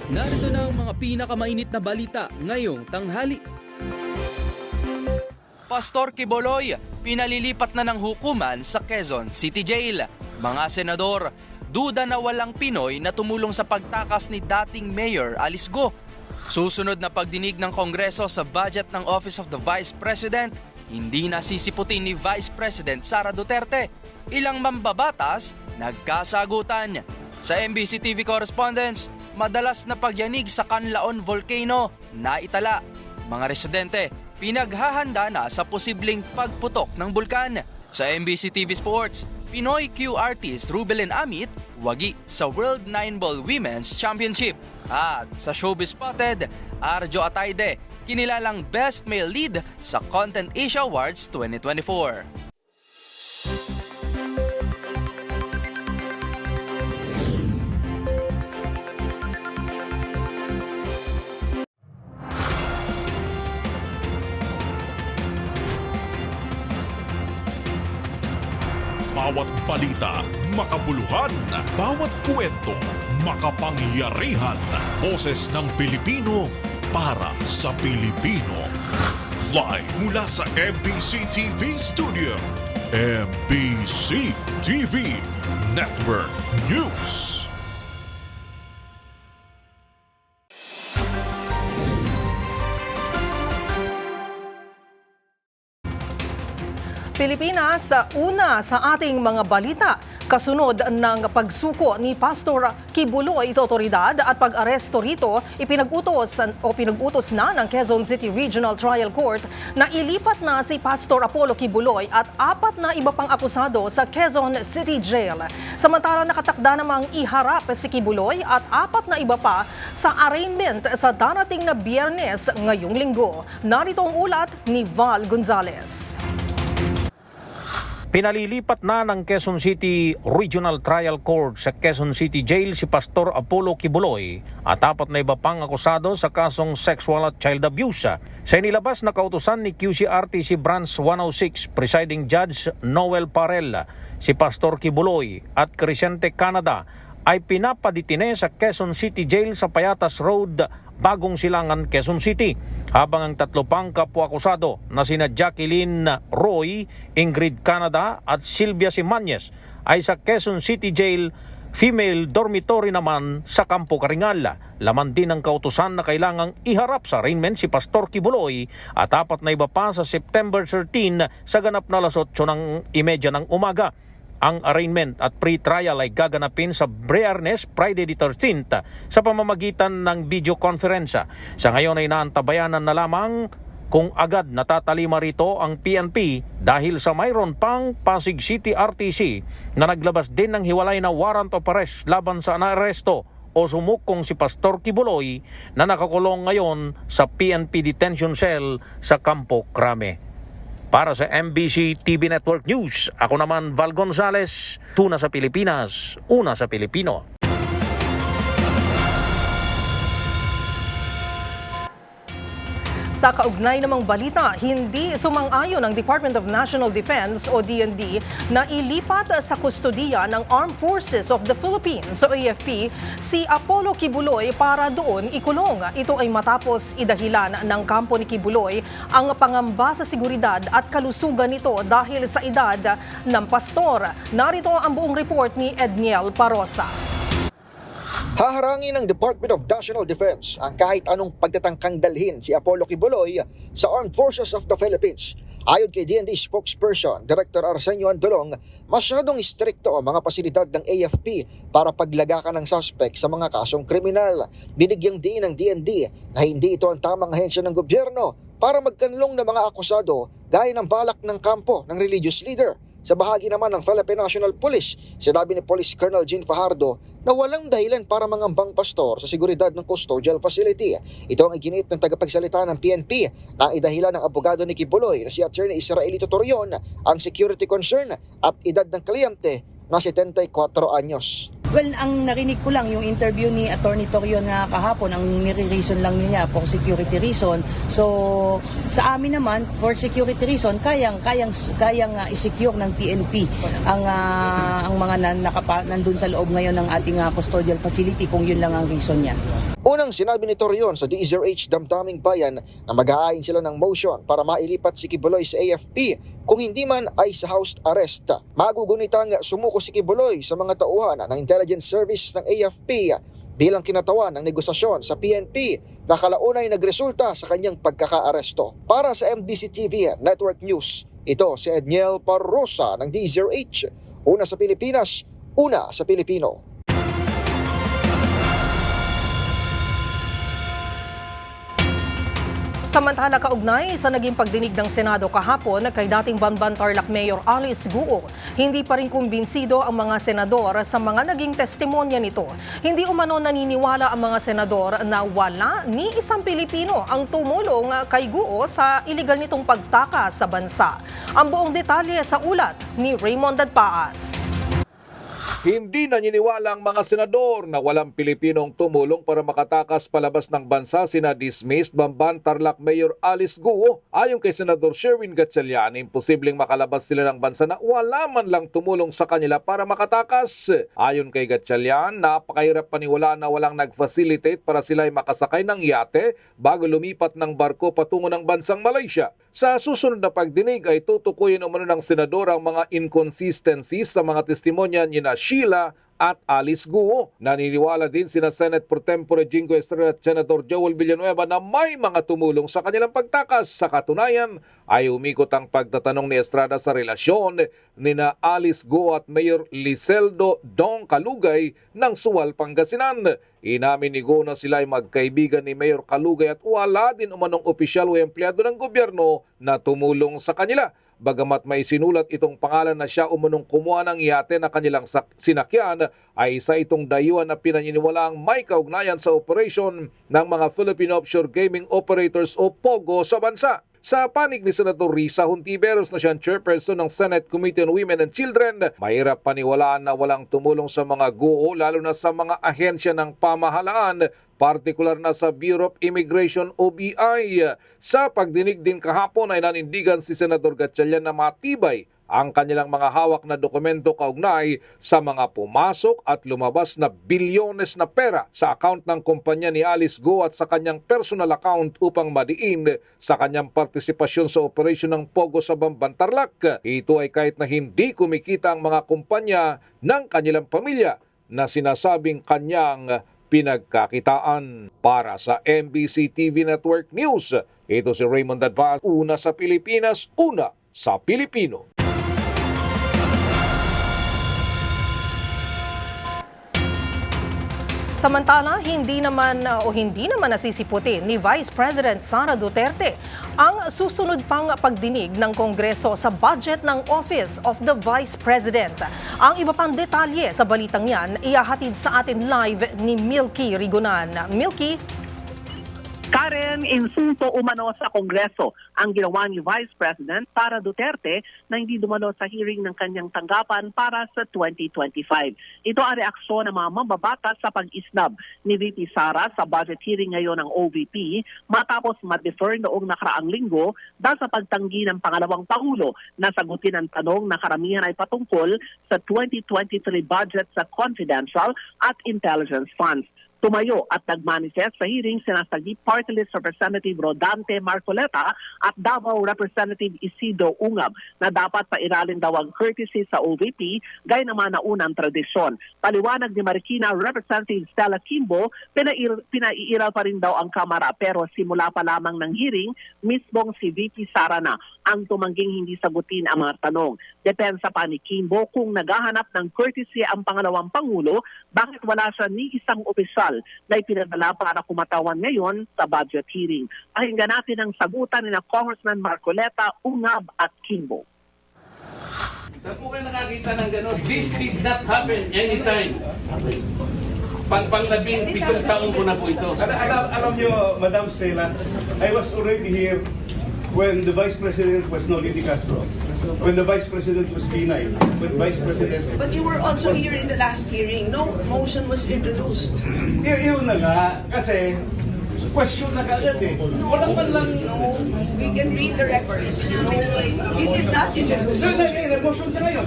Narito na ang mga pinakamainit na balita ngayong tanghali. Pastor Quiboloy, pinalilipat na ng hukuman sa Quezon City Jail. Mga senador, duda na walang Pinoy na tumulong sa pagtakas ni dating Mayor Alice Go. Susunod na pagdinig ng Kongreso sa budget ng Office of the Vice President, hindi na sisiputin ni Vice President Sara Duterte. Ilang mambabatas, nagkasagutan. Sa MBC TV correspondence, madalas na pagyanig sa Canlaon Volcano na itala. Mga residente, pinaghahanda na sa posibleng pagputok ng bulkan. Sa MBC TV Sports, Pinoy Q artist Rubelen Amit, wagi sa World 9-Ball Women's Championship. At sa Showbiz Spotted, Arjo Atayde, kinilalang Best Male Lead sa Content Asia Awards 2024. Bawat balita, makabuluhan. Bawat kwento, makapangyarihan. Boses ng Pilipino para sa Pilipino. Live mula sa MBC TV Studio. MBC TV Network News. Pilipinas, una sa ating mga balita, kasunod ng pagsuko ni Pastor Quiboloy sa otoridad at pag-aresto rito, pinag-utos na ng Quezon City Regional Trial Court na ilipat na si Pastor Apollo Quiboloy at 4 na iba pang akusado sa Quezon City Jail. Samantalang nakatakda namang iharap si Quiboloy at 4 na iba pa sa arraignment sa darating na Biyernes ngayong linggo. Narito ang ulat ni Val Gonzalez. Pinalilipat na ng Quezon City Regional Trial Court sa Quezon City Jail si Pastor Apollo Quiboloy at 4 na iba pang akusado sa kasong sexual at child abuse. Sa inilabas na kautusan ni QCRTC Branch 106 Presiding Judge Noel Parel, si Pastor Quiboloy at Crescente Canada ay pinapaditine sa Quezon City Jail sa Payatas Road, Bagong Silangan, Quezon City, habang ang 3 pang kapwa-akusado na sina Jacqueline Roy, Ingrid Canada at Sylvia Simanyes ay sa Quezon City Jail Female Dormitory naman sa Campo Caringal. Laman din ng kautusan na kailangang iharap sa arraignment si Pastor Quiboloy at 4 na iba pa sa September 13 sa ganap na 8:30 ng umaga. Ang arraignment at pre-trial ay gaganapin sa Biyernes, Friday the 13th sa pamamagitan ng video conference. Sa ngayon ay naantabayanan na lamang kung agad natatalima rito ang PNP dahil sa mayroon pang Pasig City RTC na naglabas din ng hiwalay na warrant of arrest laban sa naaresto o sumukong si Pastor Quiboloy na nakakulong ngayon sa PNP Detention Cell sa Campo Crame. Para sa MBC TV Network News, ako naman Val Gonzalez, una sa Pilipinas, una sa Pilipino. Sa kaugnay namang balita, hindi sumang-ayon ang Department of National Defense o DND na ilipat sa kustodiya ng Armed Forces of the Philippines o AFP si Apollo Quiboloy para doon ikulong. Ito ay matapos idahilan ng kampo ni Quiboloy ang pangamba sa seguridad at kalusugan nito dahil sa edad ng pastor. Narito ang buong report ni Edniel Parosa. Haharangin ng Department of National Defense ang kahit anong pagtatangkang dalhin si Apollo Quiboloy sa Armed Forces of the Philippines. Ayon kay DND spokesperson, Director Arsenio Andolong, masyadong istrikto ang mga pasilidad ng AFP para paglagakan ng suspect sa mga kasong kriminal. Binigyang diin ng DND na hindi ito ang tamang ahensya ng gobyerno para magkanlong ng mga akusado gaya ng balak ng kampo ng religious leader. Sa bahagi naman ng Philippine National Police, sinabi ni Police Colonel Jean Fajardo na walang dahilan para mangambang pastor sa seguridad ng custodial facility. Ito ang iginit ng tagapagsalita ng PNP na idahilan ng abogado ni Quiboloy na si Attorney Israelito Torion ang security concern at edad ng kliyente na 74 anyos. Well, ang narinig ko lang yung interview ni Attorney Torion na kahapon, ang nire-reason lang niya for security reason. So, sa amin naman, for security reason, kayang i-secure ng PNP ang mga nandun sa loob ngayon ng ating custodial facility kung yun lang ang reason niya. Unang sinabi ni Torion sa DZRH Damdaming Bayan na mag-aayin sila ng motion para mailipat si Kibuloy sa AFP kung hindi man ay sa house arrest. Magugunitang sumuko si Kibuloy sa mga tauhan ng intelligence service ng AFP bilang kinatawan ng negosasyon sa PNP na kalaunay nagresulta sa kanyang pagkakaaresto. Para sa MBC TV Network News, ito si Edniel Parrosa ng DZRH. Una sa Pilipinas, una sa Pilipino. Samantala, kaugnay sa naging pagdinig ng Senado kahapon kay dating Bamban Tarlac Mayor Alice Guo, hindi pa rin kumbinsido ang mga senador sa mga naging testimonya nito. Hindi umano naniniwala ang mga senador na wala ni isang Pilipino ang tumulong kay Guo sa iligal nitong pagtakas sa bansa. Ang buong detalye sa ulat ni Raymond Dadpaas. Hindi naniniwala ang mga senador na walang Pilipinong tumulong para makatakas palabas ng bansa sina dismissed Bamban Tarlac Mayor Alice Guo. Ayon kay Senador Sherwin Gatchalian, imposibleng makalabas sila ng bansa na wala man lang tumulong sa kanila para makatakas. Ayon kay Gatchalian, napakahirap paniwalaan na walang nag-facilitate para sila ay makasakay ng yate bago lumipat ng barko patungo ng bansang Malaysia. Sa susunod na pagdinig ay tutukuyin umano ng senador ang mga inconsistencies sa mga testimonya ni Sheila at Alice Guo. Naniniwala din sina Senate Pro Tempore Jingo Estrella at Senador Joel Villanueva na may mga tumulong sa kanilang pagtakas. Sa katunayan ay umikot ang pagtatanong ni Estrada sa relasyon ni na Alice Guo at Mayor Liseldo Dong Kalugay ng Suwal, Pangasinan. Inamin ni Guo na sila ay magkaibigan ni Mayor Kalugay at wala din umanong opisyal o empleyado ng gobyerno na tumulong sa kanila. Bagamat may sinulat itong pangalan na siya umunong kumuha ng yate na kanilang sinakyan, ay isa itong dayuhan na pinaniniwalaang may kaugnayan sa operation ng mga Philippine Offshore Gaming Operators o POGO sa bansa. Sa panig ni Senator Risa Hontiveros na siyang chairperson ng Senate Committee on Women and Children, mahirap paniwalaan na walang tumulong sa mga Guo lalo na sa mga ahensya ng pamahalaan, partikular na sa Bureau of Immigration o BI. Sa pagdinig din kahapon ay nanindigan si Senador Gatchalian na matibay ang kanilang mga hawak na dokumento kaugnay sa mga pumasok at lumabas na bilyones na pera sa account ng kumpanya ni Alice Guo at sa kanyang personal account upang madiin sa kanyang partisipasyon sa operasyon ng POGO sa Bamban Tarlac. Ito ay kahit na hindi kumikita ang mga kumpanya ng kanilang pamilya na sinasabing kanyang pinagkakitaan. Para sa MBC TV Network News, ito si Raymond Dadpaas, una sa Pilipinas, una sa Pilipino. Samantala, hindi naman nasisiputin ni Vice President Sara Duterte ang susunod pang pagdinig ng Kongreso sa budget ng Office of the Vice President. Ang iba pang detalye sa balitang yan ihahatid sa atin live ni Milky Rigonan. Milky? Karen, insulto umano sa Kongreso ang ginawa ni Vice President Sara Duterte na hindi dumalo sa hearing ng kanyang tanggapan para sa 2025. Ito ang reaksyon ng mga mambabatas sa pag-isnab ni VP Sara sa budget hearing ngayon ng OVP matapos ma-defer noong nakaraang linggo dahil sa pagtanggi ng pangalawang Pangulo na sagutin ang tanong na karamihan ay patungkol sa 2023 budget sa confidential at intelligence funds. Tumayo at nagmanifest sa hearing sina Sagip Party List Representative Rodante Marcoleta at Davao Representative Isidro Ungab na dapat pairalin daw ang courtesy sa OVP gaya naman na unang tradisyon. Paliwanag ni Marikina Representative Stella Kimbo, pinaiiral pa rin daw ang Kamara pero simula pa lamang ng hearing, mismong si VP Sara na ang tumangging hindi sagutin ang mga tanong. Depensa pa ni Kimbo kung naghahanap ng courtesy ang pangalawang Pangulo, bakit wala siya ni isang opisyal na ipinadala para kumatawan ngayon sa budget hearing. Pakinggan natin ang sagutan ni na Congressman Marcoleta, Ungab at Kimbo. Saan po kayo nakakita ng gano'n? This did not happen anytime. Pang-labing pitong taon ko na po ito. Alam niyo, Madam Stella, I was already here when the Vice President was Nolly Castro, when the Vice President was Binay, when Vice President... But you were also here in the last hearing. No motion was introduced. Yun na nga, kasi question na kaagad eh. Walang man lang... No, we can read the records. He did not introduce. So, motion siya ngayon.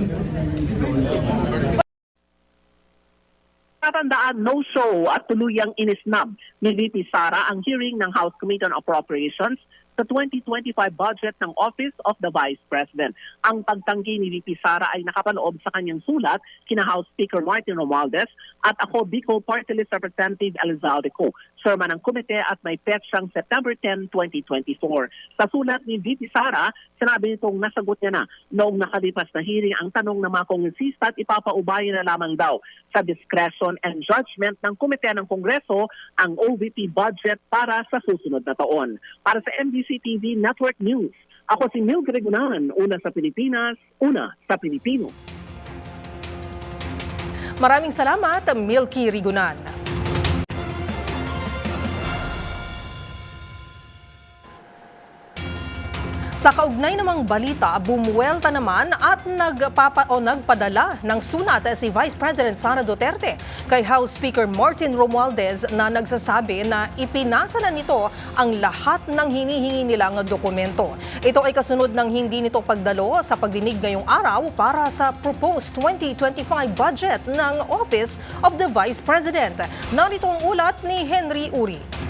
Matatandaan, no-show at tuluyang inisnab ni VP Sara ang hearing ng House Committee on Appropriations sa 2025 budget ng Office of the Vice President. Ang pagtanggi ni VP Sara ay nakapaloob sa kanyang sulat kina House Speaker Martin Romualdez at ako, Bicol Party List Representative Elizalde Co, chairman ng komite at may petsang September 10, 2024. Sa sulat ni VP Sara, sinabi nitong nasagot niya na noong nakalipas na hearing ang tanong ng mga kongresista at ipapaubayan na lamang daw sa discretion and judgment ng komite ng Kongreso ang OVP budget para sa susunod na taon. Para sa MBC TV Network News, ako si Mil Gregonan, una sa Pilipinas, una sa Pilipino. Maraming salamat, Milky Rigunan. Sa kaugnay namang balita, bumuwelta naman at nagpadala ng sulat si Vice President Sara Duterte kay House Speaker Martin Romualdez na nagsasabi na ipinasa na nito ang lahat ng hinihingi nilang dokumento. Ito ay kasunod ng hindi nito pagdalo sa pagdinig ngayong araw para sa proposed 2025 budget ng Office of the Vice President. Narito ang ulat ni Henry Uri.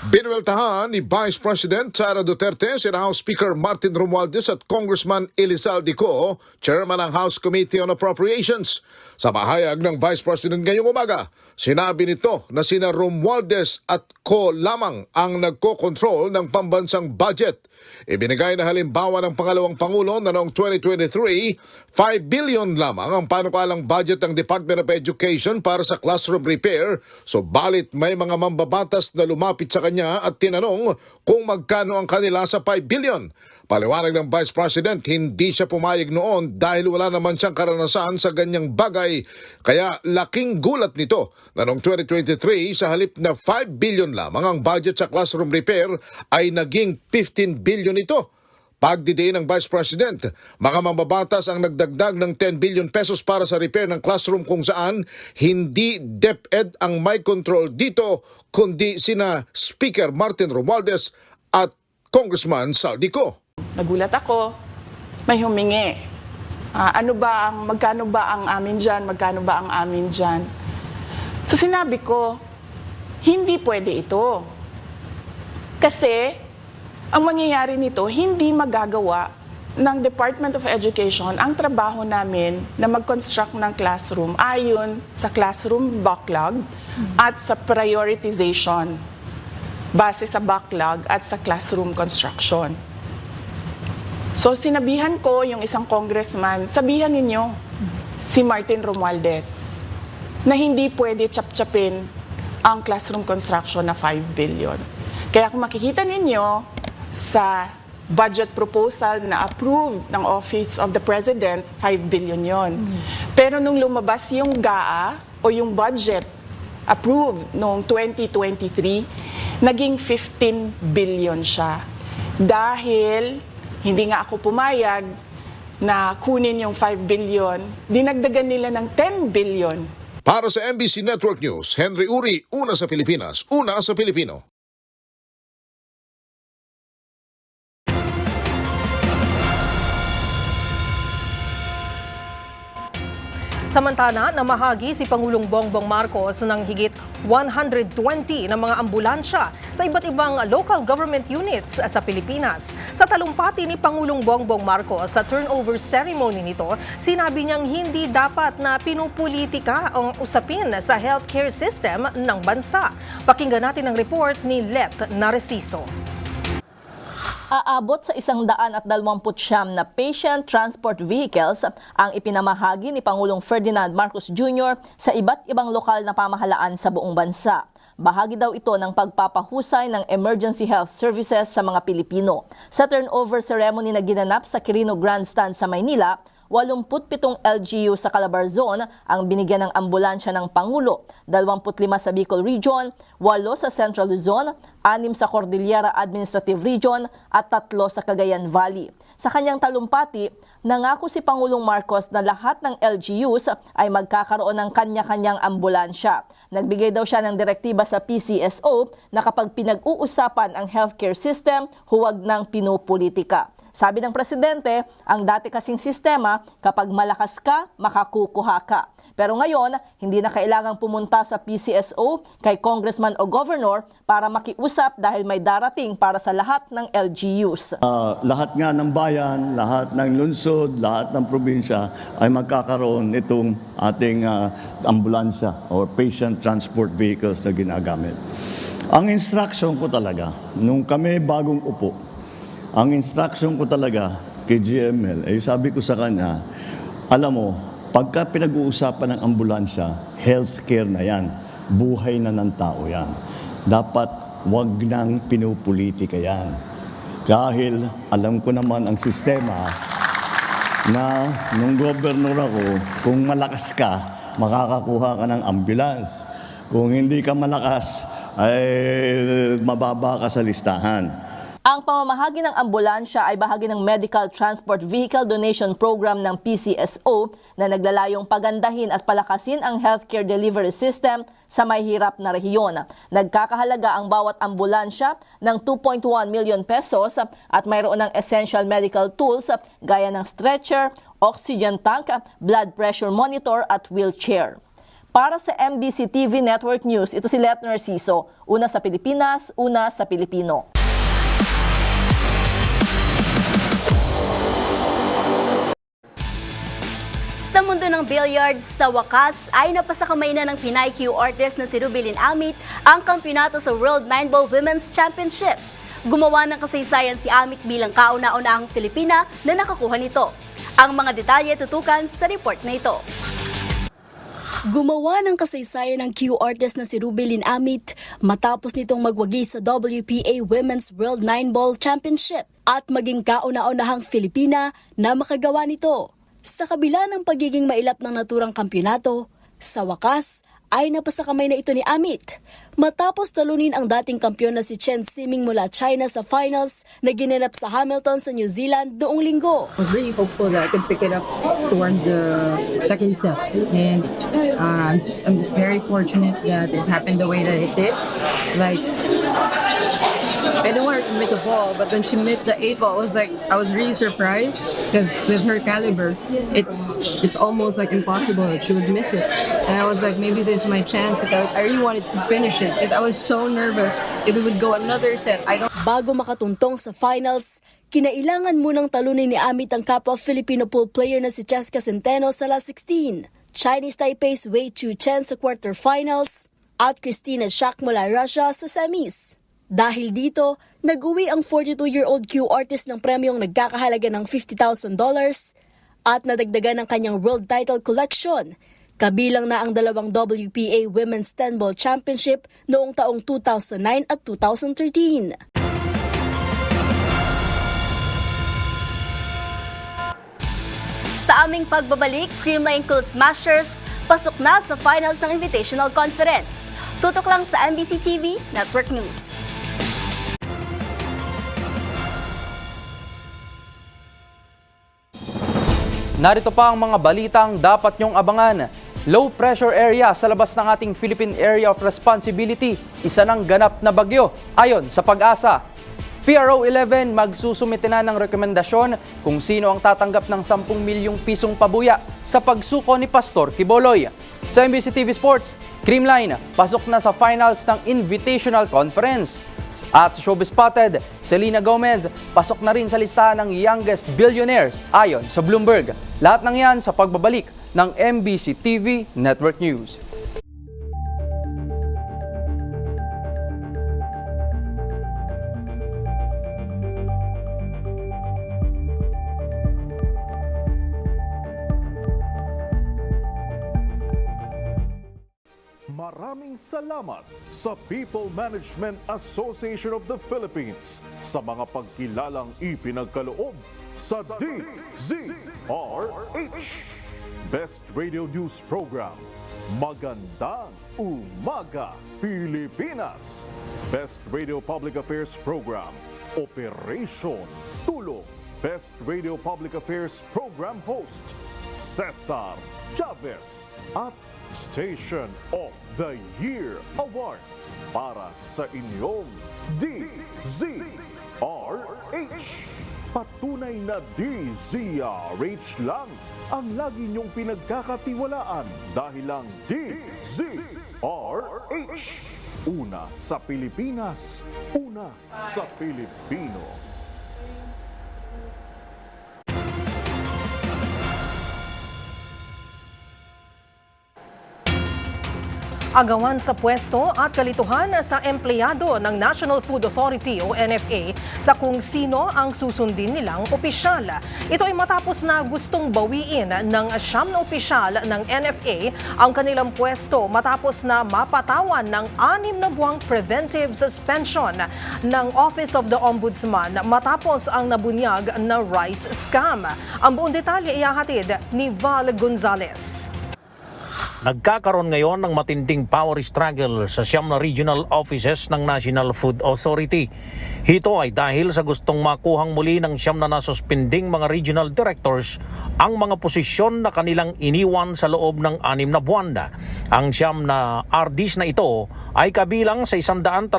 Binuweltahan ni Vice President Sara Duterte si House Speaker Martin Romualdez at Congressman Elizalde Co, chairman ng House Committee on Appropriations. Sa bahayag ng Vice President ngayong umaga, sinabi nito na sina Romualdez at Co lamang ang nagko-control ng pambansang budget. Ibinigay na halimbawa ng pangalawang Pangulo na noong 2023, 5 billion lamang ang panukalang budget ng Department of Education para sa classroom repair, subalit may mga mambabatas na lumapit sa kanya at tinanong kung magkano ang kanila sa 5 billion. Paliwanag ng Vice President, hindi siya pumayag noon dahil wala naman siyang karanasan sa ganyang bagay. Kaya laking gulat nito na noong 2023 sa halip na 5 billion lamang ang budget sa classroom repair ay naging 15 billion ito. Pagdidiin ng Vice President, mga mambabatas ang nagdagdag ng 10 billion pesos para sa repair ng classroom kung saan hindi DepEd ang may control dito kundi sina Speaker Martin Romualdez at Congressman Saldico. Nagulat ako, may humingi. Magkano ba ang amin dyan? Magkano ba ang amin dyan? So sinabi ko, hindi pwede ito. Kasi ang mangyayari nito, hindi magagawa ng Department of Education ang trabaho namin na mag-construct ng classroom ayon sa classroom backlog at sa prioritization base sa backlog at sa classroom construction. So sinabihan ko yung isang congressman, sabihan ninyo si Martin Romualdez na hindi pwede chap-chapin ang classroom construction na 5 billion. Kaya kung makikita ninyo sa budget proposal na approved ng Office of the President, 5 billion yon. Pero nung lumabas yung GAA o yung budget approved noong 2023, naging 15 billion siya. Dahil hindi nga ako pumayag na kunin yung 5 billion, dinagdagan nila ng 10 billion. Para sa MBC Network News, Henry Uri, una sa Pilipinas, una sa Pilipino. Samantala, namahagi si Pangulong Bongbong Marcos ng higit 120 na mga ambulansya sa iba't ibang local government units sa Pilipinas. Sa talumpati ni Pangulong Bongbong Marcos sa turnover ceremony nito, sinabi niyang hindi dapat na pinupolitika ang usapin sa healthcare system ng bansa. Pakinggan natin ang report ni Let Narciso. Aabot sa 129 na patient transport vehicles ang ipinamahagi ni Pangulong Ferdinand Marcos Jr. sa iba't ibang lokal na pamahalaan sa buong bansa. Bahagi daw ito ng pagpapahusay ng emergency health services sa mga Pilipino. Sa turnover ceremony na ginanap sa Quirino Grandstand sa Maynila, 87 LGU sa Calabar Zone ang binigyan ng ambulansya ng Pangulo, 25 sa Bicol Region, 8 sa Central Luzon, 6 sa Cordillera Administrative Region at 3 sa Cagayan Valley. Sa kanyang talumpati, nangako si Pangulong Marcos na lahat ng LGUs ay magkakaroon ng kanya-kanyang ambulansya. Nagbigay daw siya ng direktiba sa PCSO na kapag pinag-uusapan ang healthcare system, huwag nang pinupolitika. Sabi ng Presidente, ang dati kasing sistema, kapag malakas ka, makakukuha ka. Pero ngayon, hindi na kailangang pumunta sa PCSO kay congressman o governor para makiusap dahil may darating para sa lahat ng LGUs. Lahat nga ng bayan, lahat ng lungsod, lahat ng probinsya ay magkakaroon itong ating ambulansya or patient transport vehicles na ginagamit. Ang instruction ko talaga, nung kami bagong upo, ang instruction ko talaga kay GML, ay sabi ko sa kanya, alam mo, pagka pinag-uusapan ng ambulansya, healthcare na yan, buhay na ng tao yan. Dapat wag nang pinupolitika yan. Dahil alam ko naman ang sistema na nung gobernur ako, kung malakas ka, makakakuha ka ng ambulance. Kung hindi ka malakas, ay mababa ka sa listahan. Ang pamamahagi ng ambulansya ay bahagi ng Medical Transport Vehicle Donation Program ng PCSO na naglalayong pagandahin at palakasin ang healthcare delivery system sa may hirap na rehiyon. Nagkakahalaga ang bawat ambulansya ng 2.1 million pesos at mayroon ng essential medical tools gaya ng stretcher, oxygen tank, blood pressure monitor at wheelchair. Para sa MBC TV Network News, ito si Let Narciso. Una sa Pilipinas, una sa Pilipino. Sa mundo ng billiards, sa wakas ay napasakamay na ng Pinay Q artist na si Rubilin Amit ang kampyonato sa World 9-Ball Women's Championship. Gumawa ng kasaysayan si Amit bilang kauna-unahang Pilipina na nakakuha nito. Ang mga detalye tutukan sa report na ito. Gumawa ng kasaysayan ng Q artist na si Rubilin Amit matapos nitong magwagi sa WPA Women's World 9-Ball Championship at maging kauna-unahang Filipina na makagawa nito. Sa kabila ng pagiging mailap ng naturang kampyonato, sa wakas ay napasakamay na ito ni Amit matapos talunin ang dating kampyon na si Chen Ximing mula China sa finals na ginanap sa Hamilton sa New Zealand noong linggo. I was really hopeful that I could pick it up towards the second set, and I'm just very fortunate that it happened the way that it did. Like, I don't want her to miss a ball, but when she missed the 8 ball, I was really surprised because with her caliber, it's almost like impossible that she would miss it. And I was like, maybe this is my chance because I really wanted to finish it because I was so nervous if it would go another set. Bago makatuntong sa finals, kinailangan munang talunin ni Amit ang kapwa Filipino pool player na si Cheska Centeno sa last 16. Chinese Taipei's Wei Chu Chen sa quarterfinals at Christina Shak mula Russia sa semis. Dahil dito, nag-uwi ang 42-year-old Q artist ng premyong nagkakahalaga ng $50,000 at nadagdagan ng kanyang world title collection. Kabilang na ang dalawang WPA Women's 10-Ball Championship noong taong 2009 at 2013. Sa aming pagbabalik, Creamline Cool Smashers pasok na sa finals ng Invitational Conference. Tutok lang sa MBC TV Network News. Narito pa ang mga balitang dapat niyong abangan. Low pressure area sa labas ng ating Philippine Area of Responsibility, isa ng ganap na bagyo ayon sa Pag-asa. PRO 11 magsusumite na ng rekomendasyon kung sino ang tatanggap ng 10 milyong pisong pabuya sa pagsuko ni Pastor Quiboloy. Sa MBC TV Sports, Creamline pasok na sa finals ng Invitational Conference. At sa Showbiz Spotted, Selena Gomez pasok na rin sa listahan ng youngest billionaires ayon sa Bloomberg. Lahat ng yan sa pagbabalik ng MBC TV Network News. Maraming salamat sa People Management Association of the Philippines sa mga pagkilalang ipinagkaloob sa DZRH Best Radio News Program. Magandang Umaga, Pilipinas! Best Radio Public Affairs Program, Operation Tulong. Best Radio Public Affairs Program Host, Cesar Chavez. At Station of the Year Award para sa inyong DZRH. Patunay na DZRH lang ang lagi niyong pinagkakatiwalaan dahil lang DZRH. Una sa Pilipinas, una sa Pilipino. Agawan sa pwesto at kalituhan sa empleyado ng National Food Authority o NFA sa kung sino ang susundin nilang opisyal. Ito ay matapos na gustong bawiin ng 9 na opisyal ng NFA ang kanilang pwesto matapos na mapatawan ng 6 na buwang preventive suspension ng Office of the Ombudsman matapos ang nabunyag na rice scam. Ang buong detalye ihahatid ni Val Gonzalez. Nagkakaroon ngayon ng matinding power struggle sa 9 na regional offices ng National Food Authority. Ito ay dahil sa gustong makuhang muli ng 9 na nasuspending mga regional directors ang mga posisyon na kanilang iniwan sa loob ng 6 na buwan. Ang 9 na RDs na ito ay kabilang sa 139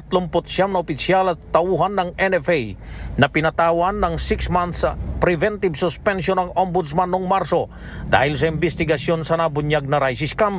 na opisyal at tauhan ng NFA na pinatawan ng 6 months preventive suspension ng Ombudsman noong Marso dahil sa investigasyon sa nabunyag na rice scam.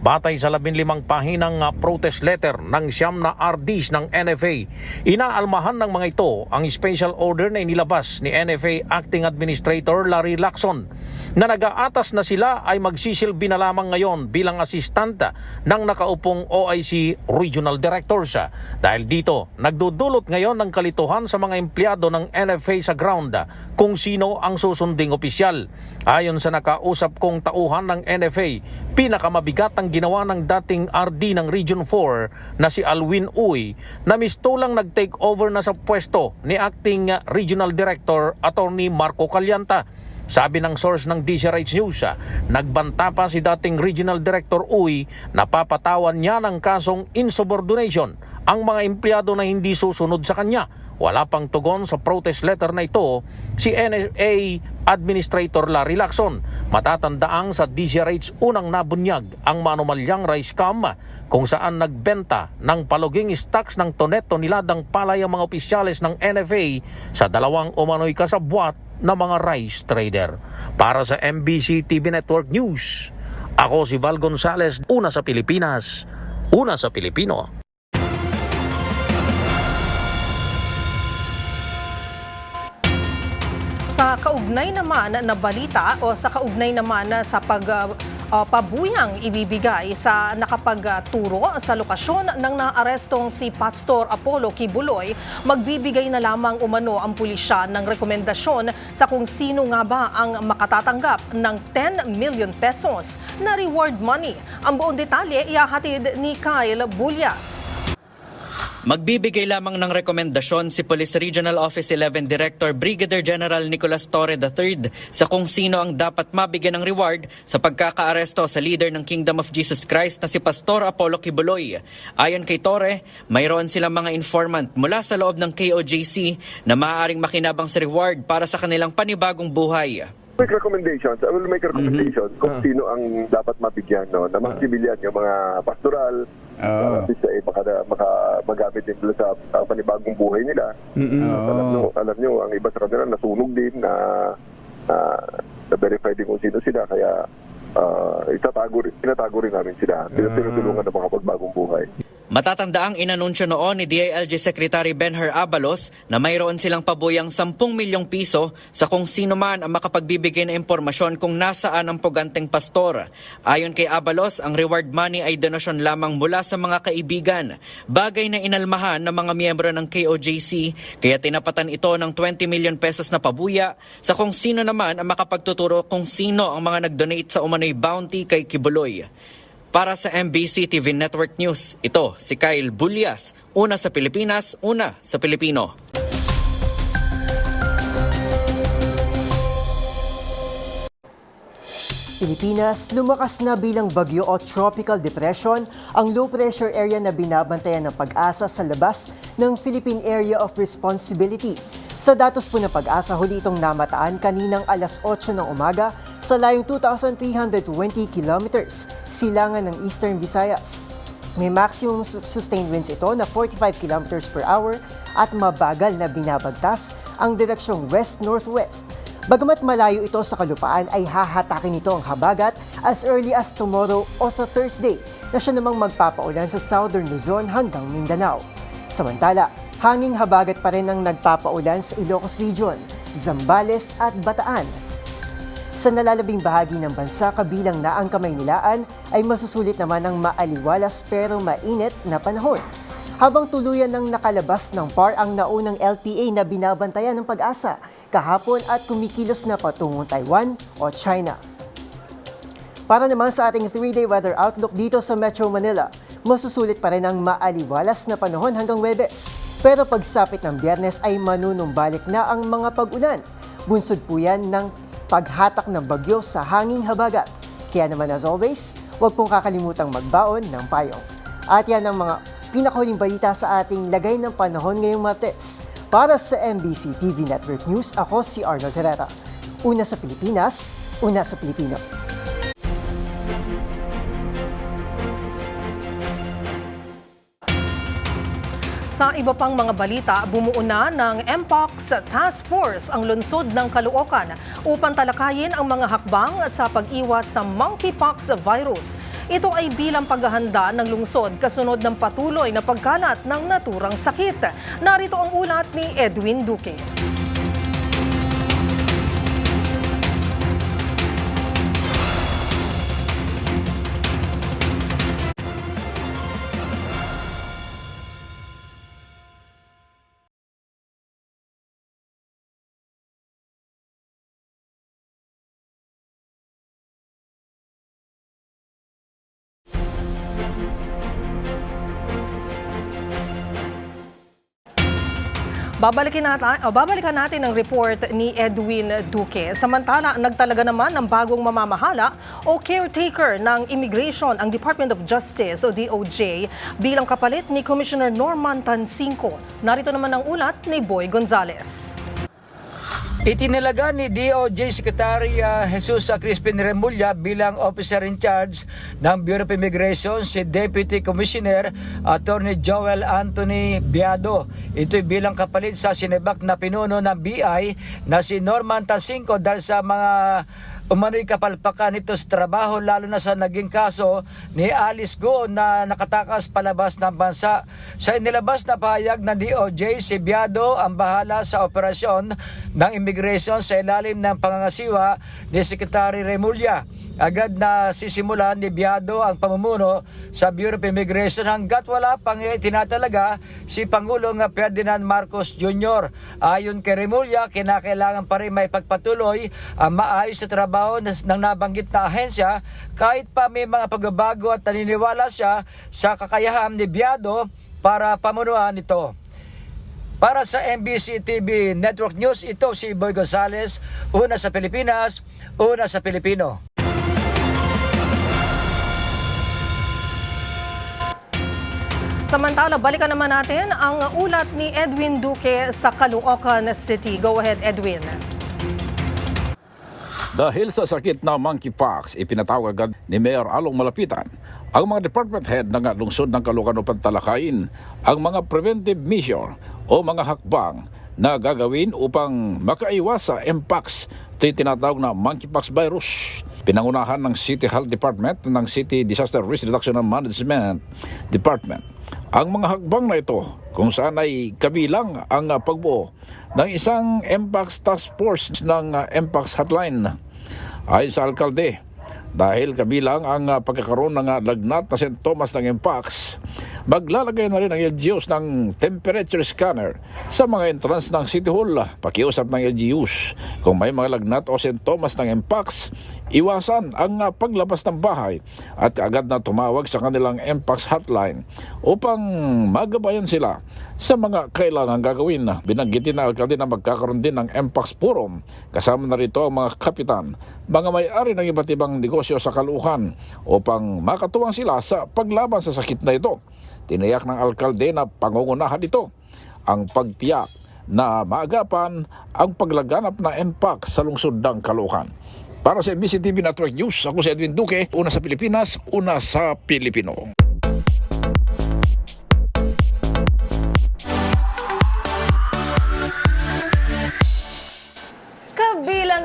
Batay sa 15 pahinang protest letter ng 9 na RDs ng NFA, inaalmahan ng mga ito ang special order na inilabas ni NFA Acting Administrator Larry Lacson na nag-aatas na sila ay magsisilbi na lamang ngayon bilang asistanta ng nakaupong OIC Regional Directors. Dahil dito, nagdudulot ngayon ng kalituhan sa mga empleyado ng NFA sa ground kung sino ang susunding opisyal. Ayon sa nakausap kong tauhan ng NFA, pinakamabigat ang ginawa ng dating RD ng Region 4 na si Alwin Uy na mistulang nag-take over na sa pwesto ni Acting Regional Director Attorney Marco Calianta. Sabi ng source ng DZRH News, nagbanta pa si dating Regional Director Uy na papatawan niya ng kasong insubordination ang mga empleyado na hindi susunod sa kanya. Wala pang tugon sa protest letter na ito si NFA Administrator Larry Lacson. Matatandaang sa DZRH unang nabunyag ang manumalyang rice scam kung saan nagbenta ng paluging stocks ng toneto niladang palay ang mga opisyales ng NFA sa 2 umano'y kasabwat na mga rice trader. Para sa MBC TV Network News, ako si Val Gonzalez, una sa Pilipinas, una sa Pilipino. Sa kaugnay naman na balita o sa kaugnay naman sa pabuyang ibibigay sa nakapagturo sa lokasyon ng naarestong si Pastor Apollo Kibuloy, magbibigay na lamang umano ang pulisya ng rekomendasyon sa kung sino nga ba ang makatatanggap ng 10 million pesos na reward money. Ang buong detalye ihahatid ni Kyle Bulyas. Magbibigay lamang ng rekomendasyon si Police Regional Office 11 Director Brigadier General Nicolas Torre III sa kung sino ang dapat mabigyan ng reward sa pagkakaaresto sa leader ng Kingdom of Jesus Christ na si Pastor Apollo Kibuloy. Ayon kay Torre, mayroon silang mga informant mula sa loob ng KOJC na maaaring makinabang sa reward para sa kanilang panibagong buhay. Make recommendations. I will make recommendations kung sino ang dapat mabigyan, no? Na mga sibilyan, yung mga pastoral, baka magamit din sa panibagong buhay nila. Alam nyo, ang iba sa kanila nasunog din na verify din kung sino sila. Kaya tinatago rin namin sila. Tinutulungan ng mga pagbagong buhay. Matatandaang inanunsyo noon ni DILG Secretary Benher Abalos na mayroon silang pabuyang 10 milyong piso sa kung sino man ang makapagbibigay na impormasyon kung nasaan ang puganteng pastor. Ayon kay Abalos, ang reward money ay donasyon lamang mula sa mga kaibigan, bagay na inalmahan ng mga miyembro ng KOJC, kaya tinapatan ito ng 20 million pesos na pabuya sa kung sino naman ang makapagtuturo kung sino ang mga nag-donate sa umano'y bounty kay Kibuloy. Para sa MBC TV Network News, ito si Kyle Bulyas, una sa Pilipinas, una sa Pilipino. Pilipinas, lumakas na bilang bagyo o tropical depression ang low pressure area na binabantayan ng Pag-asa sa labas ng Philippine Area of Responsibility. Sa datos po ng Pag-asa, huli itong namataan kaninang alas 8 ng umaga sa layong 2,320 kilometers, silangan ng Eastern Visayas. May maximum sustained winds ito na 45 kilometers per hour at mabagal na binabagtas ang direksyong west-northwest. Bagamat malayo ito sa kalupaan ay hahatakin nito ang habagat as early as tomorrow o sa Thursday na siya namang magpapaulan sa southern Luzon hanggang Mindanao. Samantala, hanging habagat pa rin ang nagpapaulan sa Ilocos Region, Zambales at Bataan. Sa nalalabing bahagi ng bansa kabilang na ang Kamaynilaan ay masusulit naman ang maaliwalas pero mainit na panahon. Habang tuluyan ng nakalabas ng PAR ang naunang LPA na binabantayan ng Pag-asa kahapon at kumikilos na patungong Taiwan o China. Para naman sa ating 3-day weather outlook dito sa Metro Manila, masusulit pa rin ang maaliwalas na panahon hanggang Huwebes. Pero pagsapit ng Biyernes ay manunumbalik na ang mga pag-ulan. Bunsod po yan ng paghatak ng bagyo sa hanging habagat. Kaya naman as always, huwag pong kakalimutang magbaon ng payong. At yan ang mga pinakahuling balita sa ating lagay ng panahon ngayong Martes. Para sa MBC TV Network News, ako si Arnold Herrera. Una sa Pilipinas, una sa Pilipino. Sa iba pang mga balita, bumuo na ng MPOX Task Force ang lungsod ng Caloocan upang talakayin ang mga hakbang sa pag-iwas sa monkeypox virus. Ito ay bilang paghahanda ng lungsod kasunod ng patuloy na pagkalat ng naturang sakit. Narito ang ulat ni Edwin Duque. Babalikan natin ang report ni Edwin Duque. Samantala, nagtalaga naman ng bagong mamamahala o caretaker ng Immigration ang Department of Justice o DOJ bilang kapalit ni Commissioner Norman Tansinco. Narito naman ang ulat ni Boy Gonzales. Itinalaga ni DOJ Secretary Jesus Crispin Remulla bilang officer in charge ng Bureau of Immigration si Deputy Commissioner Attorney Joel Anthony Biado. Ito'y bilang kapalit sa sinibak na pinuno ng BI na si Norman Tansinco dahil sa mga umano'y kapalpakan nito sa trabaho lalo na sa naging kaso ni Alice Go na nakatakas palabas ng bansa. Sa inilabas na pahayag ng DOJ, si Biado ang bahala sa operasyon ng immigration sa ilalim ng pangangasiwa ni Secretary Remulla. Agad na sisimulan ni Biado ang pamumuno sa Bureau of Immigration hanggat wala pang tinatalaga si Pangulong Ferdinand Marcos Jr. Ayon kay Remulla, kinakailangan pa rin may pagpatuloy ang maayos na trabaho ng nabanggit na ahensya kahit pa may mga pagbabago at naniniwala siya sa kakayahan ni Biado para pamunuan ito. Para sa MBC TV Network News, ito si Boy Gonzales, una sa Pilipinas, una sa Pilipino. Samantala, balikan naman natin ang ulat ni Edwin Duque sa Caloocan City. Go ahead, Edwin. Dahil sa sakit na monkeypox, ipinatawag agad ni Mayor Along Malapitan ang mga department head ng lungsod ng Caloocan upang talakayin ang mga preventive measure o mga hakbang na gagawin upang makaiwas sa MPOX, ito'y tinatawag na monkeypox virus. Pinangunahan ng City Health Department ng City Disaster Risk Reduction and Management Department ang mga hakbang na ito kung saan ay kabilang ang pagbuo ng isang MPOX task force ng MPOX hotline. Ayon sa alkalde, dahil kabilang ang pagkakaroon ng lagnat na sintomas ng MPOX, maglalagay na rin ang LGUs ng temperature scanner sa mga entrance ng City Hall. Pakiusap ng LGUs kung may mga lagnat o sintomas ng MPOX, iwasan ang paglabas ng bahay at agad na tumawag sa kanilang MPOX hotline upang magabayan sila sa mga kailangang gagawin. Binanggitin na alkalde na magkakaroon din ng MPOX forum kasama na rito ang mga kapitan, mga may-ari ng iba't ibang negosyo sa Caloocan upang makatuwang sila sa paglaban sa sakit na ito. Tiniyak ng alkalde na pangungunahan ito ang pagtiyak na maagapan ang paglaganap na MPOX sa lungsod ng Caloocan. Para sa MBC TV Network News, ako si Edwin Duque, una sa Pilipinas, una sa Pilipino.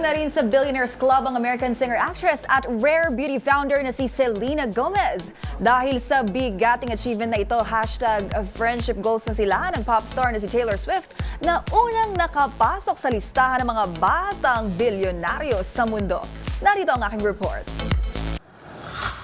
Kabilang na rin sa Billionaires Club ang American singer-actress at rare beauty founder na si Selena Gomez. Dahil sa bigating achievement na ito, #friendship goals na sila ng pop star na si Taylor Swift na unang nakapasok sa listahan ng mga batang bilyonaryo sa mundo. Narito ang aking report.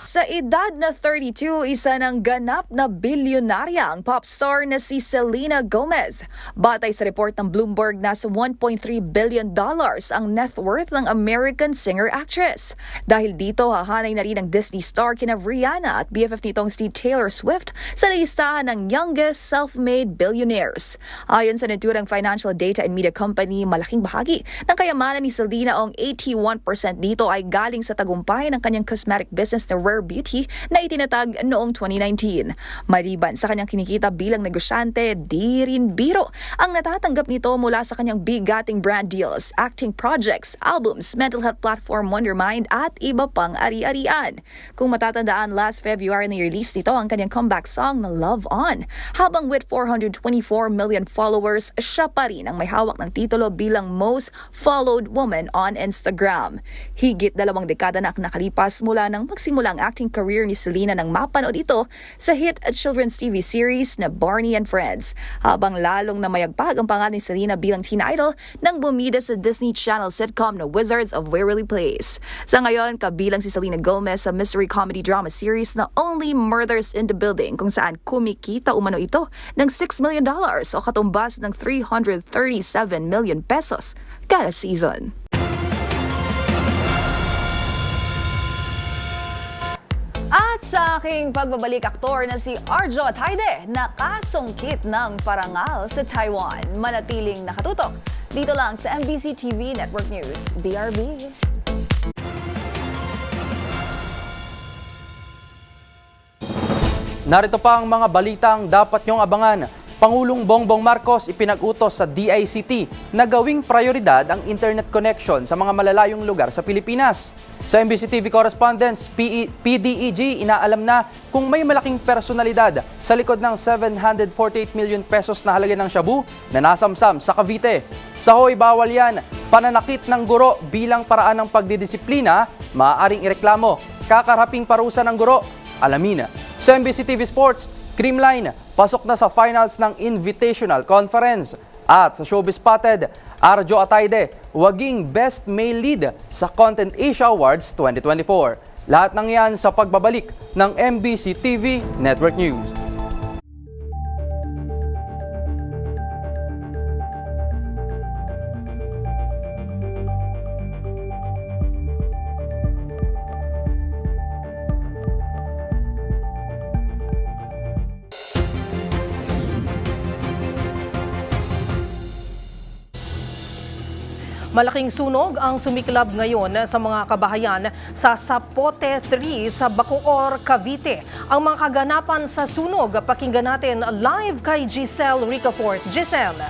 Sa edad na 32, isa ng ganap na bilyonarya ang pop star na si Selena Gomez. Batay sa report ng Bloomberg, nasa $1.3 billion ang net worth ng American singer-actress. Dahil dito, hahanay na rin ang Disney star kina Rihanna at BFF nitong si Taylor Swift sa listahan ng youngest self-made billionaires. Ayon sa naturang Financial Data and Media Company, malaking bahagi ng kayamanan ni Selena, ang 81% dito ay galing sa tagumpay ng kanyang cosmetic business na Rare Beauty na itinatag noong 2019. Maliban sa kanyang kinikita bilang negosyante, di rin biro ang natatanggap nito mula sa kanyang bigating brand deals, acting projects, albums, mental health platform Wondermind at iba pang ari-arian. Kung matatandaan, last February na release nito ang kanyang comeback song na Love On. Habang with 424 million followers, siya pa rin ang may hawak ng titulo bilang most followed woman on Instagram. Higit 2 dekada na ang nakalipas mula nang magsimula ang acting career ni Selena nang mapanood ito sa hit at children's TV series na Barney and Friends, habang lalong na mayagpag ang pangalan ni Selena bilang teen idol nang bumida sa Disney Channel sitcom na Wizards of Waverly Place. Sa ngayon, kabilang si Selena Gomez sa mystery comedy drama series na Only Murders in the Building, kung saan kumikita umano ito ng $6 million o katumbas ng 337 million pesos kada season. At sa aking pagbabalik, aktor na si Arjo Ataide nakasungkit ng parangal sa Taiwan. Manatiling nakatutok dito lang sa MBC TV Network News, BRB. Narito pa ang mga balitang dapat niyong abangan. Pangulong Bongbong Marcos ipinag-utos sa DICT na gawing prioridad ang internet connection sa mga malalayong lugar sa Pilipinas. Sa MBC TV correspondents, PDEG inaalam na kung may malaking personalidad sa likod ng 748 million pesos na halaga ng shabu na nasamsam sa Cavite. Sa hoy, bawal yan. Pananakit ng guro bilang paraan ng pagdidisiplina, maaaring ireklamo. Kakaraping parusa ng guro, alamin. Sa MBC TV Sports, Creamline, pasok na sa finals ng Invitational Conference. At sa Showbiz Spotted, Arjo Ataide, waging Best Male Lead sa Content Asia Awards 2024. Lahat ng yan sa pagbabalik ng MBC TV Network News. Malaking sunog ang sumiklab ngayon sa mga kabahayan sa Zapote 3 sa Bacoor, Cavite. Ang mga kaganapan sa sunog, pakinggan natin live kay Giselle Ricafort. Giselle.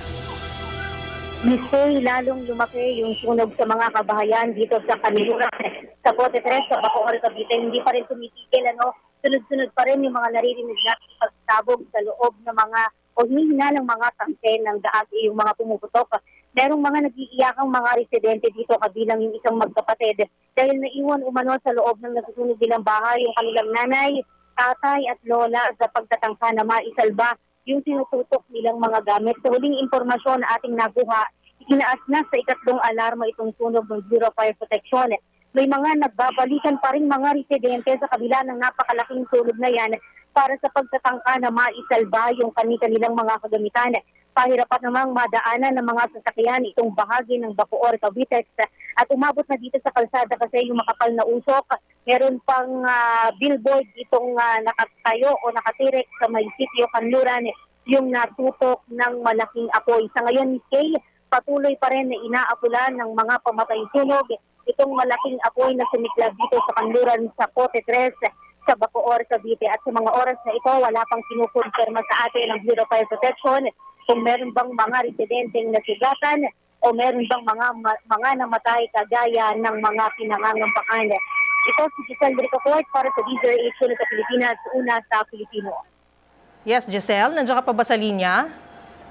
Mister, lalong lumaki yung sunog sa mga kabahayan dito sa Kaniluran, sa Zapote 3 sa Bacoor, Cavite. Hindi pa rin tumitigil, sunod-sunod pa rin yung mga naririnig natin pagsabog sa loob ng mga o hinihina ng mga tangke ng daag, yung mga pumuputok. Merong mga nag-iiyakang mga residente dito, kabilang yung isang magkapatid dahil naiwan umano sa loob ng nasusunog nilang bahay yung kanilang nanay, tatay at lola sa pagtatangka na maisalba yung sinututok nilang mga gamit. Sa huling impormasyon na ating nakuha, ikinaas na sa ikatlong alarma itong sunog ng Bureau of Fire Protection. May mga nagbabalikan pa rin mga residente sa kabila ng napakalaking sunog na yan para sa pagtatangka na maisalba yung kanilang mga kagamitan. Pahirapan namang madaanan ng mga sasakyan itong bahagi ng Bacoor, Cavite at umabot na dito sa kalsada kasi yung makapal na usok. Meron pang billboard itong nakatayo o nakatirik sa may sitio Kanluran yung natutok ng malaking apoy. Sa ngayon, Kay, patuloy pa rin na inaapulan ng mga pamatay sunog itong malaking apoy na sumiklab dito sa Kanluran sa Zapote 3 sa Bacoor, Cavite. At sa mga oras na ito, wala pang kinukonfirma sa atin ng Bureau of Fire Protection kung meron bang mga residenteng nasugatan o meron bang mga namatay kagaya ng mga pinangangampakan. Ito si Giselle Ricafort para sa DZRH sa Pilipinas, una sa Pilipino. Yes, Giselle, nandiyan ka pa ba sa linya?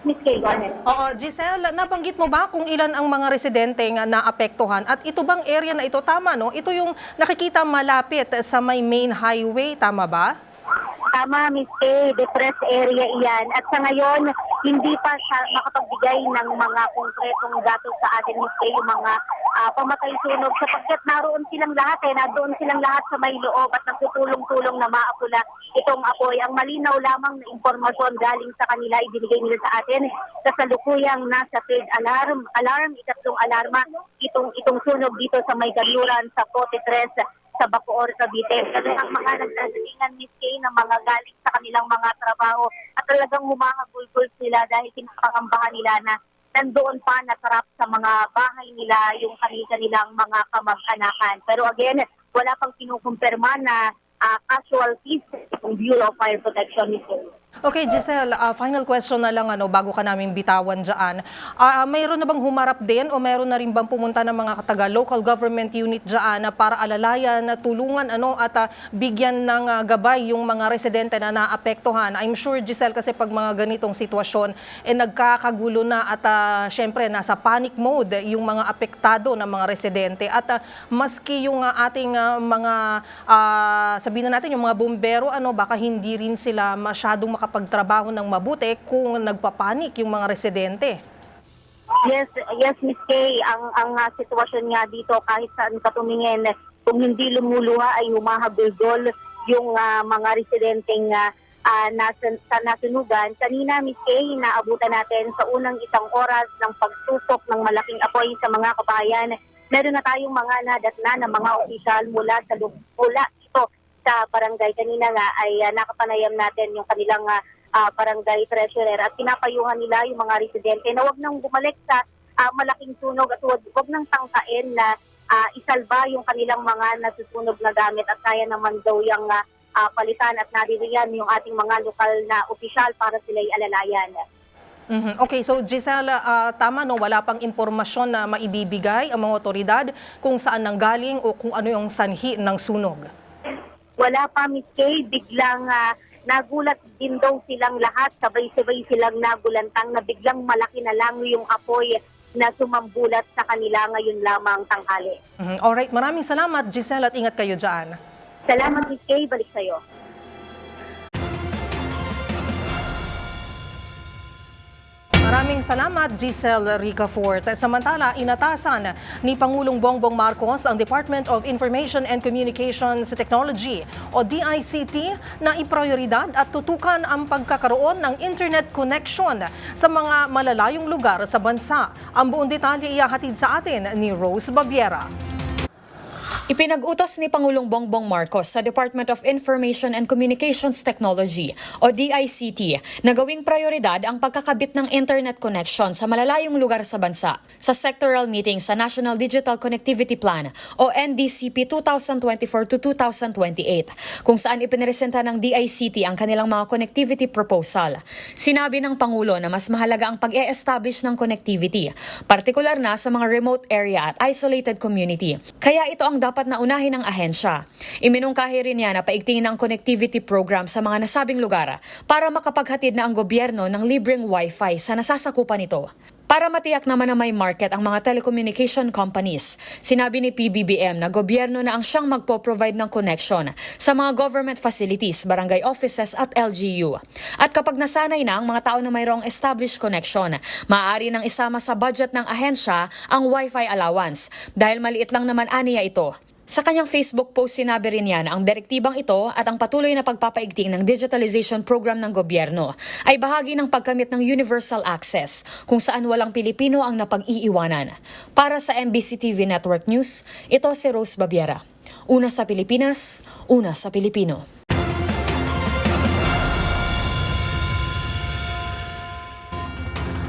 Miss Kay, go ahead. Oo, Giselle, nabanggit mo ba kung ilan ang mga residente nga naapektuhan? At ito bang area na ito, tama no? Ito yung nakikita malapit sa may main highway, tama ba? Tama, Miss Kay, depressed area iyan. At sa ngayon, hindi pa siya makapagbigay ng mga konkretong datos sa atin, Miss Kay, yung mga pamatay sunog sapagkat naroon silang lahat nadoon silang lahat sa may loob at nagtutulong-tulong na maapula itong apoy. Ang malinaw lamang na impormasyon galing sa kanila, ibinigay nila sa atin kasalukuyang nasa third alarm, ikatlong alarma, itong sunog dito sa may galuran sa Pote 3 sa Bacoor, Cavite. Kasi ang mga nagsasalingan, Miss Kay, ng mga galing sa kanilang mga trabaho at talagang humahagulgol sila dahil pinapangambahan nila na nandoon pa natrap sa mga bahay nila yung kanilang mga kamag-anakan. Pero again, wala pang kinukumpirma na casualties ng Bureau of Fire Protection, Miss Kay. Okay, Giselle, final question na lang bago ka namin bitawan dyan. Mayroon na bang humarap din o mayroon na rin bang pumunta ng mga local government unit dyan para alalayan, tulungan at bigyan ng gabay yung mga residente na naapektuhan? I'm sure, Giselle, kasi pag mga ganitong sitwasyon, nagkakagulo na at syempre nasa panic mode yung mga apektado ng mga residente. At maski yung ating mga, sabihin na natin, yung mga bumbero, baka hindi rin sila masyadong makapagtrabaho ng mabuti kung nagpapanik yung mga residente. Yes, Miss Kay, ang sitwasyon nga dito kahit saan ka tumingin, kung hindi lumuluha ay humahabulgol yung mga residenteng nasunugan. Kanina, Miss Kay, naabutan natin sa unang isang oras ng pagsusok ng malaking apoy sa mga kabayan. Meron na tayong mga nadatna ng mga opisyal mula ito sa barangay. Kanina nga ay nakapanayam natin yung kanilang barangay treasurer at pinapayuhan nila yung mga residente na wag nang bumalik sa malaking sunog at wag nang tangkain na isalba yung kanilang mga nasusunog na gamit at kaya naman daw yung palitan at naririyan yung ating mga lokal na opisyal para sila'y alalayan. Okay, so Giselle, tama no, wala pang impormasyon na maibibigay ang mga otoridad kung saan nanggaling o kung ano yung sanhi ng sunog? Wala pa, Miss Kay, biglang nagulat din daw silang lahat, sabay-sabay silang nagulantang na biglang malaki na lang yung apoy na sumambulat sa kanila ngayon lamang tanghali. Alright, maraming salamat, Giselle, at ingat kayo dyan. Salamat, Miss Kay, balik sa'yo. Maraming salamat, Giselle Ricafort. Samantala, inatasan ni Pangulong Bongbong Marcos ang Department of Information and Communications Technology o DICT na iprioridad at tutukan ang pagkakaroon ng internet connection sa mga malalayong lugar sa bansa. Ang buong detalye ihahatid sa atin ni Rose Babiera. Ipinag-utos ni Pangulong Bongbong Marcos sa Department of Information and Communications Technology o DICT na gawing prioridad ang pagkakabit ng internet connection sa malalayong lugar sa bansa sa sectoral meeting sa National Digital Connectivity Plan o NDCP 2024 to 2028 kung saan ipinresenta ng DICT ang kanilang mga connectivity proposal. Sinabi ng Pangulo na mas mahalaga ang pag-e-establish ng connectivity, partikular na sa mga remote area at isolated community. Kaya ito ang dapat na unahin ng ahensya. Iminungkahi rin niya na paigtingin ang connectivity program sa mga nasabing lugar para makapaghatid na ang gobyerno ng libreng Wi-Fi sa nasasakupan nito. Para matiyak naman na may market ang mga telecommunication companies, sinabi ni PBBM na gobyerno na ang siyang magpo-provide ng connection sa mga government facilities, barangay offices at LGU. At kapag nasanay na ang mga tao na mayroong established connection, maaari nang isama sa budget ng ahensya ang Wi-Fi allowance dahil maliit lang naman aniya ito. Sa kanyang Facebook post, sinabi rin niya na ang direktibang ito at ang patuloy na pagpapaigting ng digitalization program ng gobyerno ay bahagi ng pagkamit ng universal access kung saan walang Pilipino ang napag-iiwanan. Para sa MBC TV Network News, ito si Rose Babiera. Una sa Pilipinas, una sa Pilipino.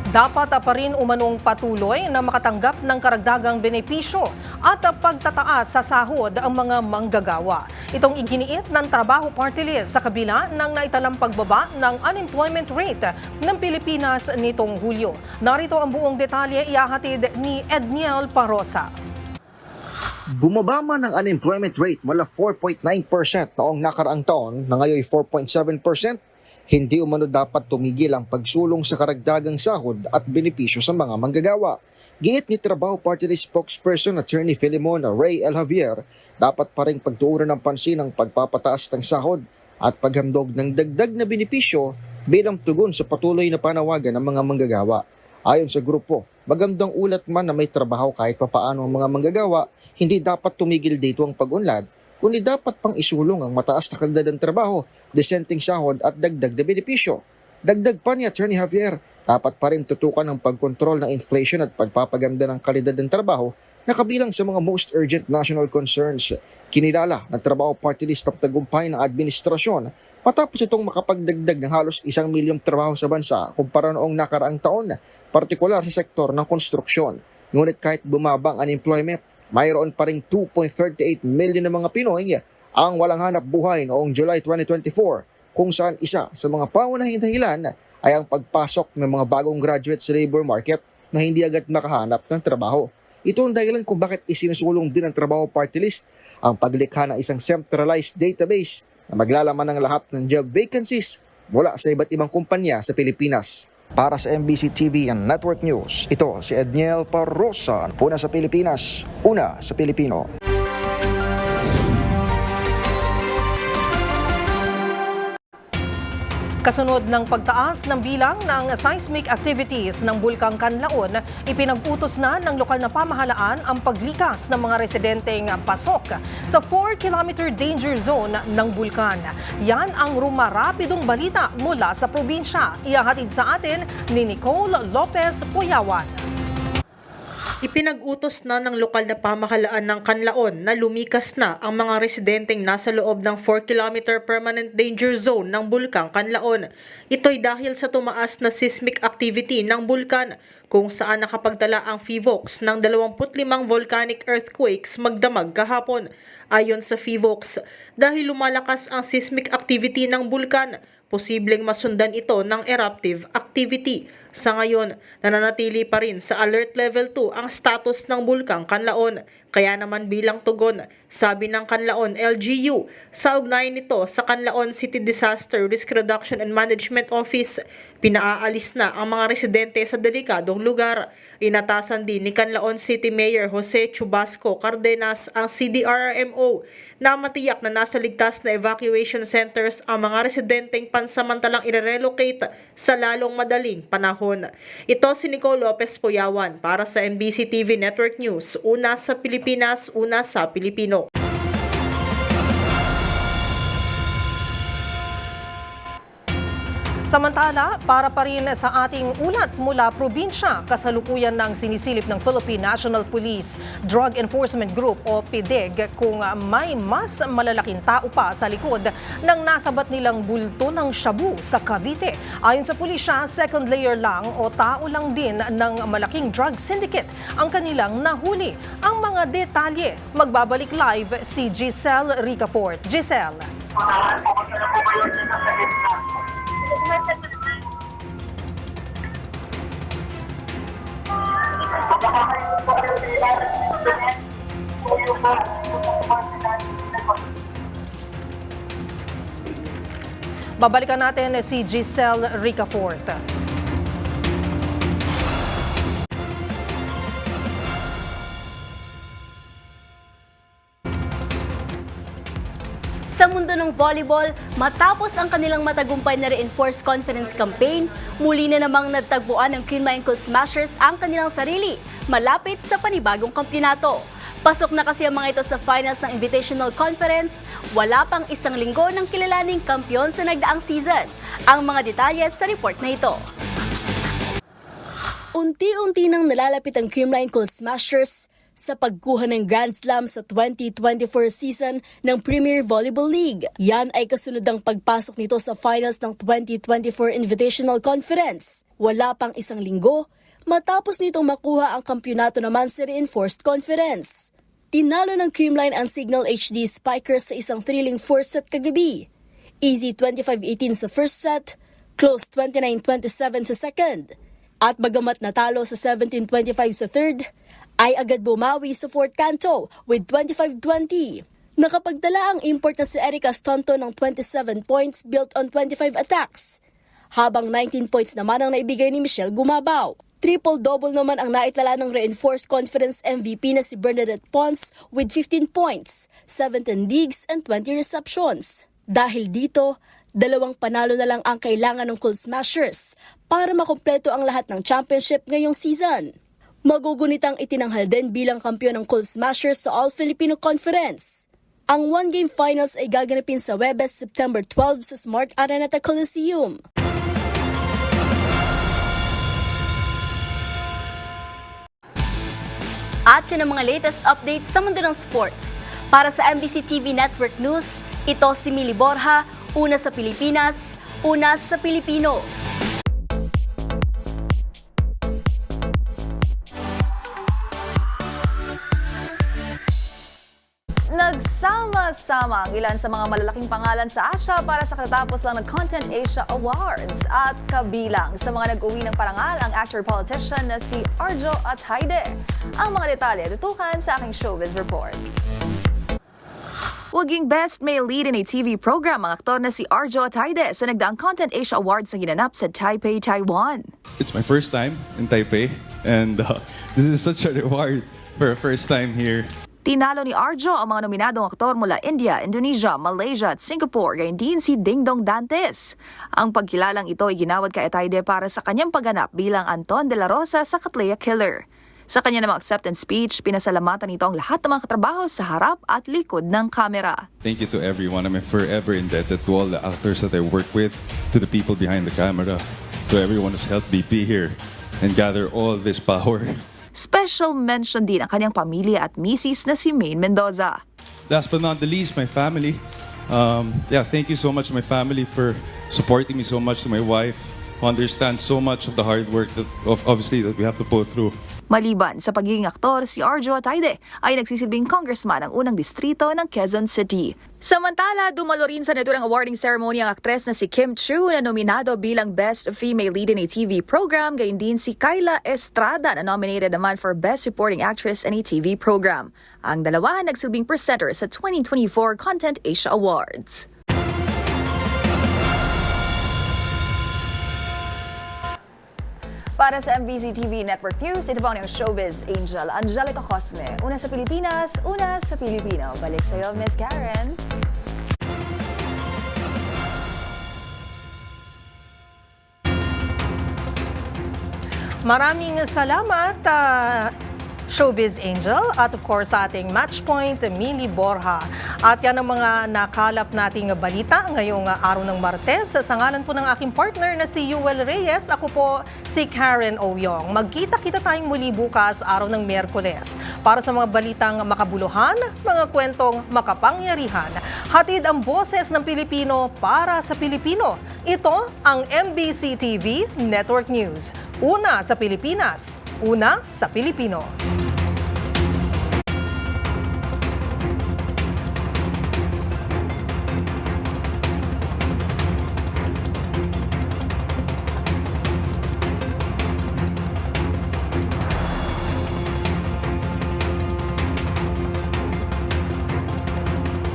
Dapat pa rin umanong patuloy na makatanggap ng karagdagang benepisyo at pagtataas sa sahod ang mga manggagawa. Itong iginiit ng Trabaho Party List sa kabila ng naitalang pagbaba ng unemployment rate ng Pilipinas nitong Hulyo. Narito ang buong detalye ihahatid ni Edniel Parosa. Bumaba man ang unemployment rate mula 4.9% noong nakaraang taon na ngayon 4.7%, Hindi umano dapat tumigil ang pagsulong sa karagdagang sahod at benepisyo sa mga manggagawa. Giit ni Trabaho Party List spokesperson Attorney Filimon Ray L. Javier, dapat pa rin pagtuunan ng pansin ang pagpapataas ng sahod at paghamdog ng dagdag na benepisyo bilang tugon sa patuloy na panawagan ng mga manggagawa. Ayon sa grupo, magandang ulat man na may trabaho kahit papaano ang mga manggagawa, hindi dapat tumigil dito ang pag-unlad, kundi dapat pang isulong ang mataas na kalidad ng trabaho, disenteng sahod at dagdag na benepisyo. Dagdag pa ni Attorney Javier, dapat pa rin tutukan ang pagkontrol ng inflation at pagpapaganda ng kalidad ng trabaho na kabilang sa mga most urgent national concerns. Kinilala ng Trabaho Party List ang tagumpay ng administrasyon matapos itong makapagdagdag ng halos 1 milyong trabaho sa bansa kumpara noong nakaraang taon, partikular sa sektor ng konstruksyon. Ngunit kahit bumaba ang unemployment, mayroon pa ring 2.38 million na mga Pinoy ang walang hanap buhay noong July 2024, kung saan isa sa mga paunahing dahilan ay ang pagpasok ng mga bagong graduates sa labor market na hindi agad makahanap ng trabaho. Ito ang dahilan kung bakit isinusulong din ng Trabaho Party List ang paglikha ng isang centralized database na maglalaman ng lahat ng job vacancies mula sa iba't ibang kumpanya sa Pilipinas. Para sa MBC TV and Network News, ito si Edniel Parrosa. Una sa Pilipinas, una sa Pilipino. Kasunod ng pagtaas ng bilang ng seismic activities ng Bulkang Kanlaon, ipinag-utos na ng lokal na pamahalaan ang paglikas ng mga residenteng pasok sa 4-kilometer danger zone ng bulkan. Yan ang rumarapidong balita mula sa probinsya. Ihahatid sa atin ni Nicole Lopez Puyawan. Ipinag-utos na ng lokal na pamahalaan ng Kanlaon na lumikas na ang mga residenteng nasa loob ng 4-kilometer permanent danger zone ng Bulkang Kanlaon. Ito'y dahil sa tumaas na seismic activity ng bulkan kung saan nakapagtala ang PHIVOLCS ng 25 volcanic earthquakes magdamag kahapon. Ayon sa PHIVOLCS, dahil lumalakas ang seismic activity ng bulkan, posibleng masundan ito ng eruptive activity. Sa ngayon, nananatili pa rin sa Alert Level 2 ang status ng Bulkang Kanlaon. Kaya naman bilang tugon, sabi ng Kanlaon LGU, sa ugnayan nito sa Kanlaon City Disaster Risk Reduction and Management Office, pinaaalis na ang mga residente sa delikadong lugar. Inatasan din ni Kanlaon City Mayor Jose Chubasco Cardenas ang CDRRMO na matiyak na nasa ligtas na evacuation centers ang mga residenteng pansamantalang irelocate sa lalong madaling panahon. Ito si Nicole Lopez Puyawan para sa MBC TV Network News, una sa Pilipinas, una sa Pilipino. Samantala, para pa rin sa ating ulat mula probinsya, kasalukuyan ng sinisilip ng Philippine National Police Drug Enforcement Group o PDEG kung may mas malalaking tao pa sa likod ng nasabat nilang bulto ng shabu sa Cavite. Ayon sa pulisya, second layer lang o tao lang din ng malaking drug syndicate ang kanilang nahuli. Ang mga detalye, magbabalik live si Giselle Ricafort. Giselle. Babalikan natin si Giselle Ricafort. Sa mundo ng volleyball, matapos ang kanilang matagumpay na reinforced confidence campaign, muli na namang nagtagpuan ng Queen Mine Smashers ang kanilang sarili, malapit sa panibagong kampyonato. Pasok na kasi ang mga ito sa finals ng Invitational Conference, wala pang isang linggo ng kilalaning kampyon sa nagdaang season. Ang mga detalye sa report na ito. Unti-unti nang nalalapit ang Creamline Cold Smashers sa pagkuha ng Grand Slam sa 2024 season ng Premier Volleyball League. Yan ay kasunod ng pagpasok nito sa finals ng 2024 Invitational Conference. Wala pang isang linggo, matapos nitong makuha ang kampyonato naman sa Reinforced Conference. Tinalo ng Creamline ang Signal HD Spikers sa isang thrilling 4-set kagabi. Easy 25-18 sa first set, close 29-27 sa second. At bagamat natalo sa 17-25 sa third, ay agad bumawi sa fourth canto with 25-20. Nakapagdala ang import na si Erica Stonto ng 27 points built on 25 attacks, habang 19 points naman ang naibigay ni Michelle Gumabao. Triple-double naman ang naitala ng Reinforced Conference MVP na si Bernadette Pons with 15 points, 17 digs and 20 receptions. Dahil dito, 2 panalo na lang ang kailangan ng Cool Smashers para makumpleto ang lahat ng championship ngayong season. Magugunitang itinanghal din bilang kampiyon ng Cool Smashers sa All-Filipino Conference. Ang one-game finals ay gaganapin sa Webes September 12 sa Smart Araneta Coliseum. At yun ang mga latest updates sa mundo ng sports. Para sa MBC TV Network News, ito si Mili Borja, una sa Pilipinas, una sa Pilipino. Nagsama-sama ang ilan sa mga malalaking pangalan sa Asia para sa katatapos lang ng Content Asia Awards. At kabilang sa mga nag-uwi ng parangal ang actor-politician na si Arjo Atayde. Ang mga detalye tutukan sa aking showbiz report. Waging Best Male Lead in a TV program ang aktor na si Arjo Atayde sa nagdaang Content Asia Awards na ginanap sa Taipei, Taiwan. It's my first time in Taipei and this is such a reward for a first time here. Tinalo ni Arjo ang mga nominadong aktor mula India, Indonesia, Malaysia at Singapore, gayon din si Dingdong Dantes. Ang pagkilalang ito ay ginawad kay Atayde para sa kanyang pagganap bilang Anton de la Rosa sa Katleya Killer. Sa kanya namang acceptance speech, pinasalamatan nito ang lahat ng mga katrabaho sa harap at likod ng kamera. Thank you to everyone. I'm forever indebted to all the actors that I work with, to the people behind the camera, to everyone who's helped me be here and gather all this power. Special mention din ang kanyang pamilya at misis na si Maine Mendoza. Last but not the least, my family. Thank you so much to my family for supporting me so much, to my wife, who understands so much of the hard work that we have to pull through. Maliban sa pagiging aktor, si Arjo Atayde ay nagsisilbing congressman ng unang distrito ng Quezon City. Samantala, dumalo rin sa naturang awarding ceremony ang aktres na si Kim Chiu na nominado bilang Best Female Lead in a TV Program, gayon din si Kyla Estrada na nominated naman for Best Supporting Actress in a TV Program. Ang dalawa nagsilbing presenter sa 2024 Content Asia Awards. Para sa MBC TV Network News, ito po ang showbiz angel, Angelica Cosme. Una sa Pilipinas, una sa Pilipino. Balik sa'yo, Miss Karen. Maraming salamat, Showbiz Angel, at of course sa ating match point, Mili Borja. At yan ang mga nakalap nating balita ngayong araw ng Martes. Sa ngalan po ng aking partner na si Yuel Reyes, ako po si Karen Oyong. Magkita-kita tayong muli bukas, araw ng Miyerkules, para sa mga balitang makabuluhan, mga kwentong makapangyarihan. Hatid ang boses ng Pilipino para sa Pilipino. Ito ang MBC TV Network News. Una sa Pilipinas, una sa Pilipino.